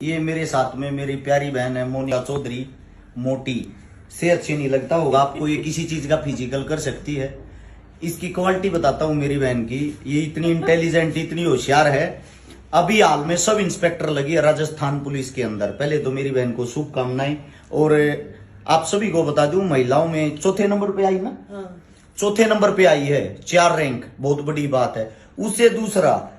ये मेरे साथ में मेरी प्यारी बहन है मोनिका चौधरी। मोटी से अच्छी नहीं लगता होगा आपको, ये किसी चीज का फिजिकल कर सकती है। इसकी क्वालिटी बताता हूँ मेरी बहन की। ये इतनी इंटेलिजेंट, इतनी होशियार है। अभी हाल में सब इंस्पेक्टर लगी है राजस्थान पुलिस के अंदर। पहले तो मेरी बहन को शुभकामनाएं। और आप सभी को बता दूं, महिलाओं में चौथे नंबर पे आई ना। चौथे नंबर पे आई है, 4 रैंक, बहुत बड़ी बात है। उससे दूसरा,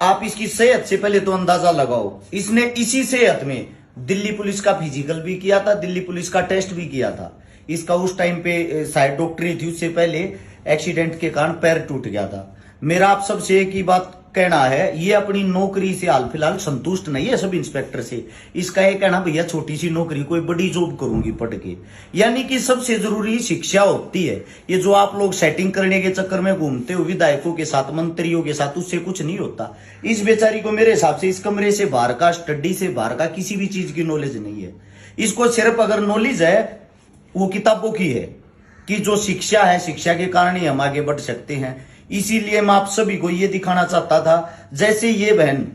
आप इसकी सेहत से पहले तो अंदाजा लगाओ। इसने इसी सेहत में दिल्ली पुलिस का फिजिकल भी किया था, दिल्ली पुलिस का टेस्ट भी किया था। इसका उस टाइम पे शायद डॉक्टरी थी, उससे पहले एक्सीडेंट के कारण पैर टूट गया था। मेरा आप सबसे एक ही बात कहना है, ये अपनी नौकरी से हाल फिलहाल संतुष्ट नहीं है सब इंस्पेक्टर से। इसका ये कहना, भैया छोटी सी नौकरी, कोई बड़ी जॉब करूंगी पढ़ के। यानी कि सबसे जरूरी शिक्षा होती है। ये जो आप लोग सेटिंग करने के चक्कर में घूमते हो विधायकों के साथ, मंत्रियों के साथ, उससे कुछ नहीं होता। इस बेचारी को मेरे हिसाब से इस कमरे से बाहर का, स्टडी से बाहर का किसी भी चीज की नॉलेज नहीं है। इसको सिर्फ अगर नॉलेज है वो किताबों की है, कि जो शिक्षा है, शिक्षा के कारण ही हम आगे बढ़ सकते हैं। इसीलिए मैं आप सभी को ये दिखाना चाहता था। जैसे ये बहन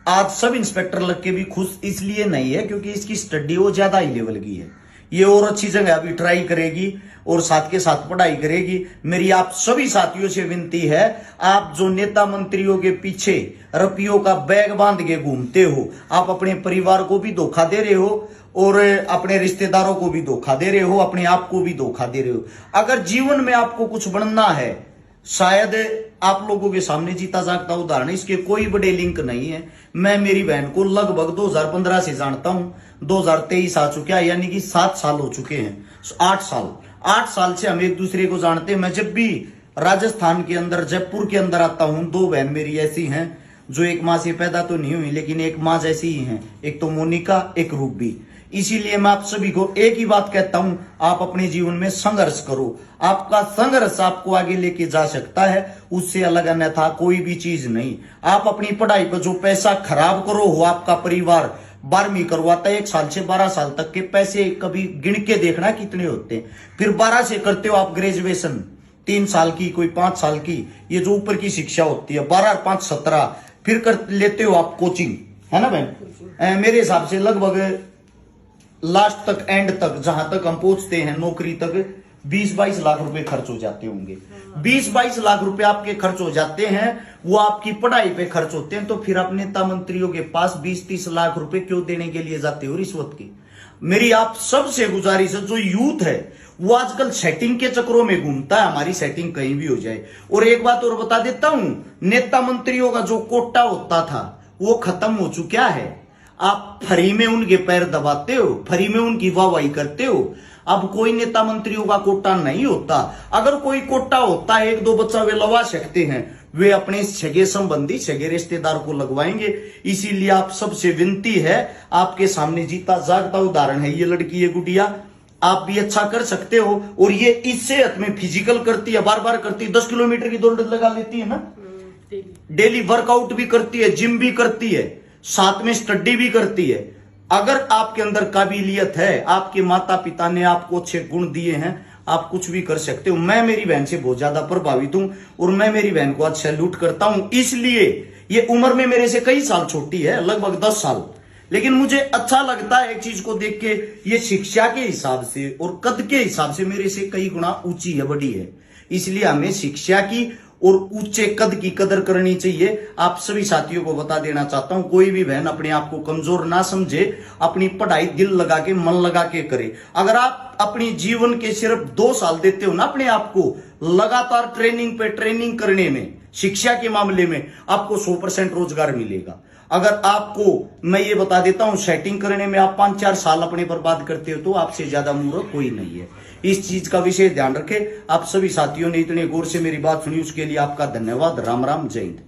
आज सब इंस्पेक्टर लग के भी खुश इसलिए नहीं है क्योंकि इसकी स्टडी वो ज्यादा हाई लेवल की है। ये और अच्छी जगह अभी ट्राई करेगी और साथ के साथ पढ़ाई करेगी। मेरी आप सभी साथियों से विनती है, आप जो नेता मंत्रियों के पीछे रुपयों का बैग बांध के घूमते हो, आप अपने परिवार को भी धोखा दे रहे हो और अपने रिश्तेदारों को भी धोखा दे रहे हो, अपने आप को भी धोखा दे रहे हो। अगर जीवन में आपको कुछ बनना है, शायद आप लोगों के सामने जीता जागता उदाहरण, इसके कोई बड़े लिंक नहीं है। मैं मेरी बहन को लगभग 2015 से जानता हूं, 2023 आ चुका है, यानी कि 7 साल हो चुके हैं। 8 साल से हम एक दूसरे को जानते हैं। मैं जब भी राजस्थान के अंदर, जयपुर के अंदर आता हूं, 2 बहन मेरी ऐसी हैं जो एक माँ से पैदा तो नहीं हुई लेकिन एक माँ जैसी ही हैं। एक तो मोनिका, एक रूबी। इसीलिए मैं आप सभी को एक ही बात कहता हूं, आप अपने जीवन में संघर्ष करो। आपका संघर्ष आपको आगे लेके जा सकता है, उससे अलग अन्यथा कोई भी चीज नहीं। आप अपनी पढ़ाई पर जो पैसा खराब करो, हो आपका परिवार 12वीं करवाता है, 1 साल से 12 साल तक के पैसे कभी गिन के देखना कितने होते हैं। फिर 12 से करते हो आप ग्रेजुएशन, 3 साल की, कोई 5 साल की, ये जो ऊपर की शिक्षा होती है, 12 और 5 17। फिर कर लेते हो आप कोचिंग, है ना बहन। मेरे हिसाब से लगभग लास्ट तक, एंड तक, जहां तक हम पहुंचते हैं नौकरी तक, 20-22 लाख रुपए खर्च हो जाते होंगे। 20-22 लाख रुपए आपके खर्च हो जाते हैं, वो आपकी पढ़ाई पे खर्च होते हैं। तो फिर आप नेता मंत्रियों के पास 20-30 लाख रुपए क्यों देने के लिए जाते हो रिश्वत की। मेरी आप सबसे गुजारिश है, जो यूथ है वो आजकल सेटिंग के चक्रों में घूमता है। हमारी सेटिंग कहीं भी हो जाए। और एक बात और बता देता हूं, नेता मंत्रियों का जो कोटा होता था वो खत्म हो चुका है। आप फ्री में उनके पैर दबाते हो, फ्री में उनकी वाहवाही करते हो। अब कोई नेता मंत्रियों का कोटा नहीं होता। अगर कोई कोटा होता है, 1-2 बच्चा वे लगा सकते हैं, वे अपने सगे संबंधी, सगे रिश्तेदार को लगवाएंगे। इसीलिए आप सबसे विनती है, आपके सामने जीता जागता उदाहरण है ये लड़की, ये गुड़िया। आप भी अच्छा कर सकते हो। और ये इस सेहत में फिजिकल करती है, बार बार करती है, 10 किलोमीटर की दौड़ लगा लेती है ना, डेली वर्कआउट भी करती है, जिम भी करती है, साथ में स्टडी भी करती है। अगर आपके अंदर काबिलियत है, आपके माता पिता ने आपको अच्छे गुण दिए हैं, आप कुछ भी कर सकते हो। मैं मेरी बहन से बहुत ज्यादा प्रभावित हूं और मैं मेरी बहन को आज सैल्यूट करता हूं। इसलिए ये उम्र में मेरे से कई साल छोटी है, लगभग 10 साल, लेकिन मुझे अच्छा लगता है एक चीज को देख के, ये शिक्षा के हिसाब से और कद के हिसाब से मेरे से कई गुना ऊंची है, बड़ी है। इसलिए हमें शिक्षा की और ऊंचे कद की कदर करनी चाहिए। आप सभी साथियों को बता देना चाहता हूं, कोई भी बहन अपने आप को कमजोर ना समझे, अपनी पढ़ाई दिल लगा के, मन लगा के करे। अगर आप अपनी जीवन के सिर्फ 2 साल देते हो ना अपने आप को लगातार ट्रेनिंग पे ट्रेनिंग करने में, शिक्षा के मामले में, आपको 100% रोजगार मिलेगा। अगर आपको मैं ये बता देता हूं, सेटिंग करने में आप 5-4 साल अपने बर्बाद करते हो, तो आपसे ज्यादा मूर्ख कोई नहीं है। इस चीज का विशेष ध्यान रखें। आप सभी साथियों ने इतने गौर से मेरी बात सुनी, उसके लिए आपका धन्यवाद। राम राम, जय हिंद।